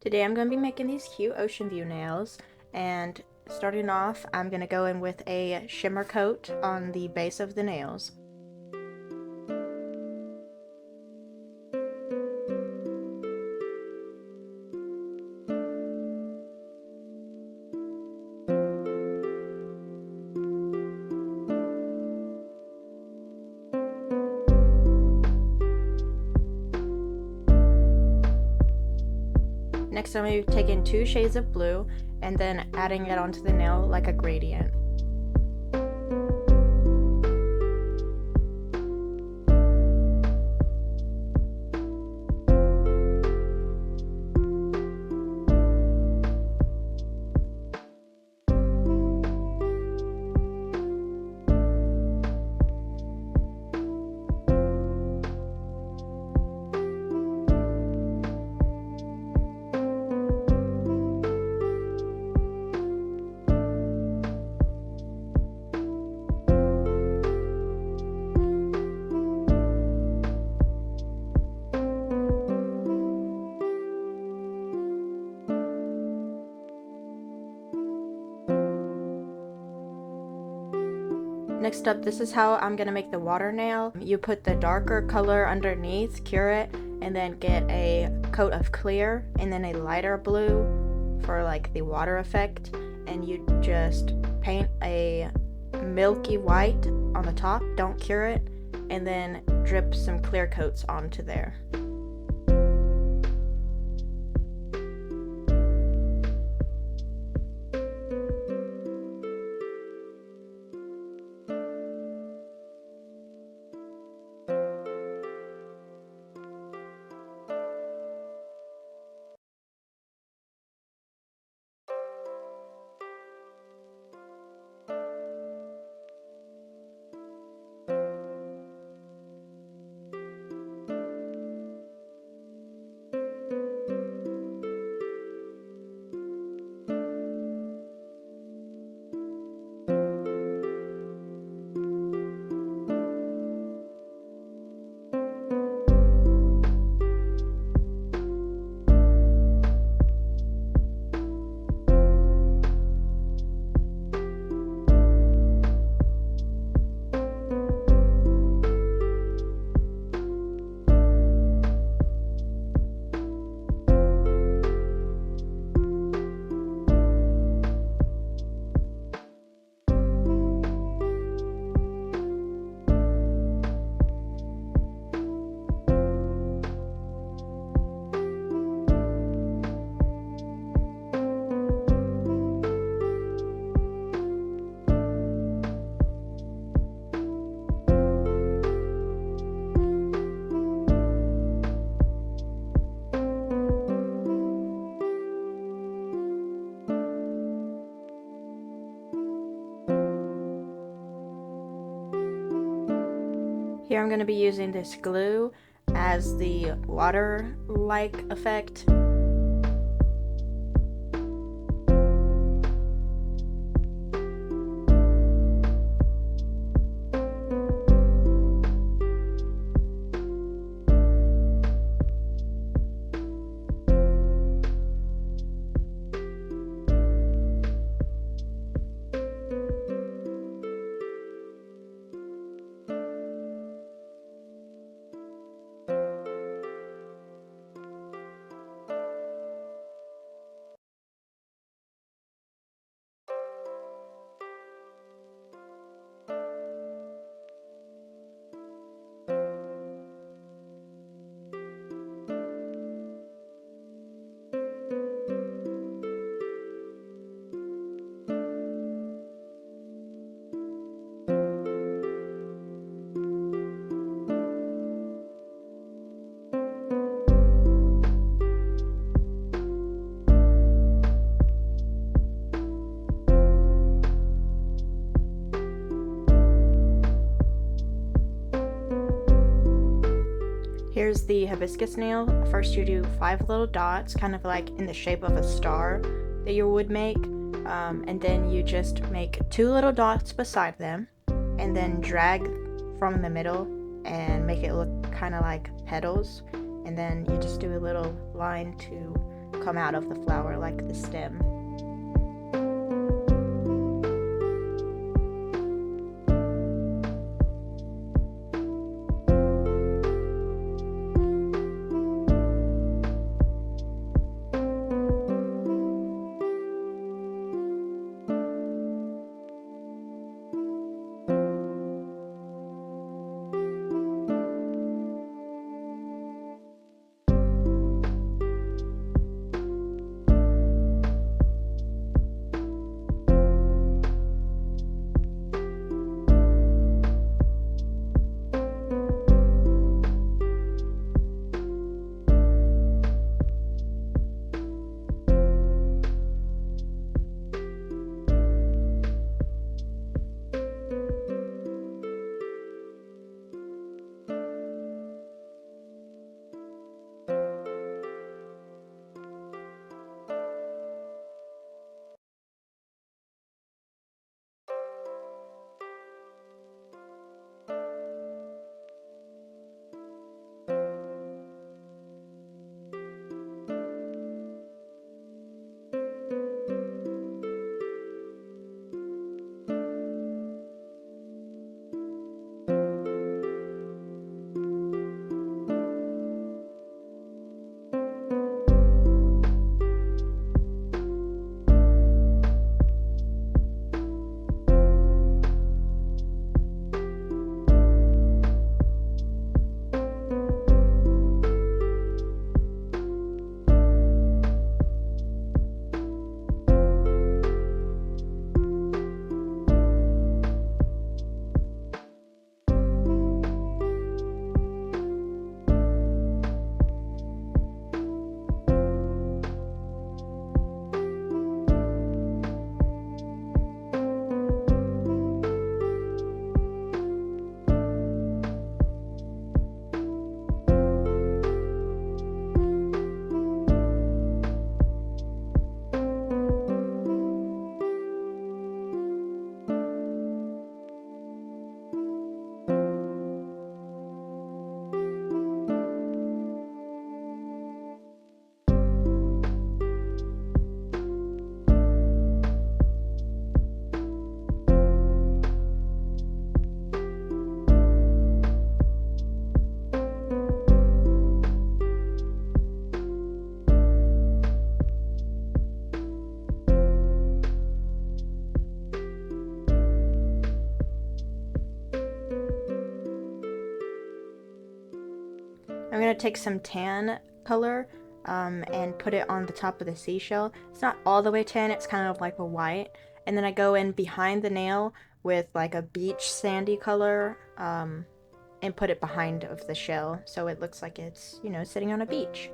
Today I'm going to be making these cute ocean view nails, and starting off I'm going to go in with a shimmer coat on the base of the nails. Next I'm going to be taking 2 shades of blue and then adding it onto the nail like a gradient. Next up, this is how I'm going to make the water nail. You put the darker color underneath, cure it, and then get a coat of clear and then a lighter blue for like the water effect, and you just paint a milky white on the top, don't cure it, and then drip some clear coats onto there. Here I'm going to be using this glue as the water-like effect. Here's the hibiscus nail. First you do 5 little dots, kind of like in the shape of a star that you would make, and then you just make 2 little dots beside them, and then drag from the middle and make it look kind of like petals, and then you just do a little line to come out of the flower, like the stem. I'm going to take some tan color and put it on the top of the seashell. It's not all the way tan, it's kind of like a white. And then I go in behind the nail with like a beach sandy color and put it behind of the shell so it looks like it's, you know, sitting on a beach.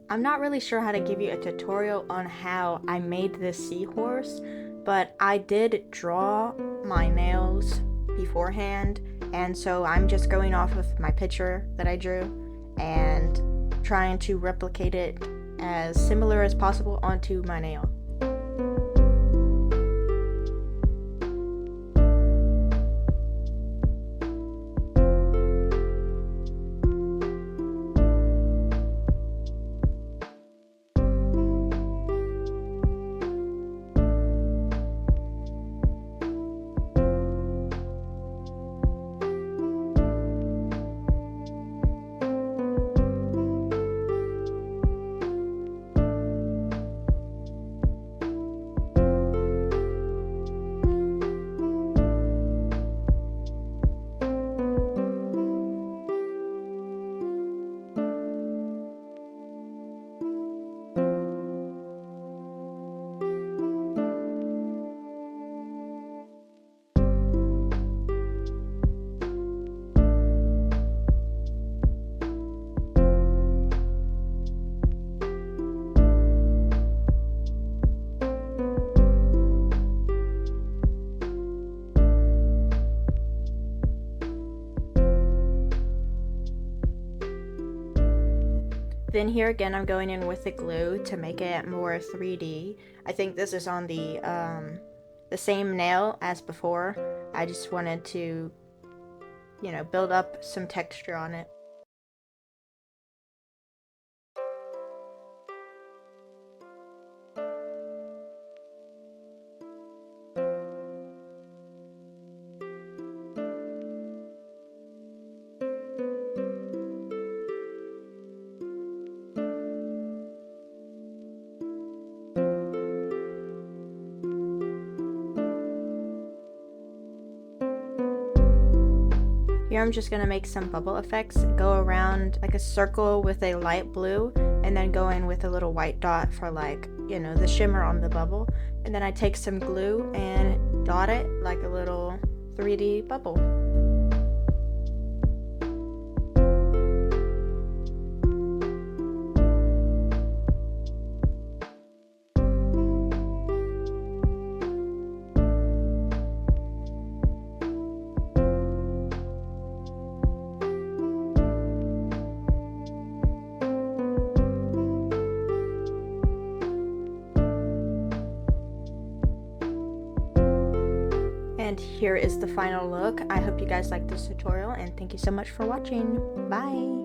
I'm not really sure how to give you a tutorial on how I made this seahorse, but I did draw my nails beforehand, and so I'm just going off of my picture that I drew and trying to replicate it as similar as possible onto my nail. Then here again, I'm going in with the glue to make it more 3D. I think this is on the the same nail as before. I just wanted to, you know, build up some texture on it. Here I'm just gonna make some bubble effects, go around like a circle with a light blue, and then go in with a little white dot for like, you know, the shimmer on the bubble. And then I take some glue and dot it like a little 3D bubble. And here is the final look. I hope you guys liked this tutorial, and thank you so much for watching. Bye!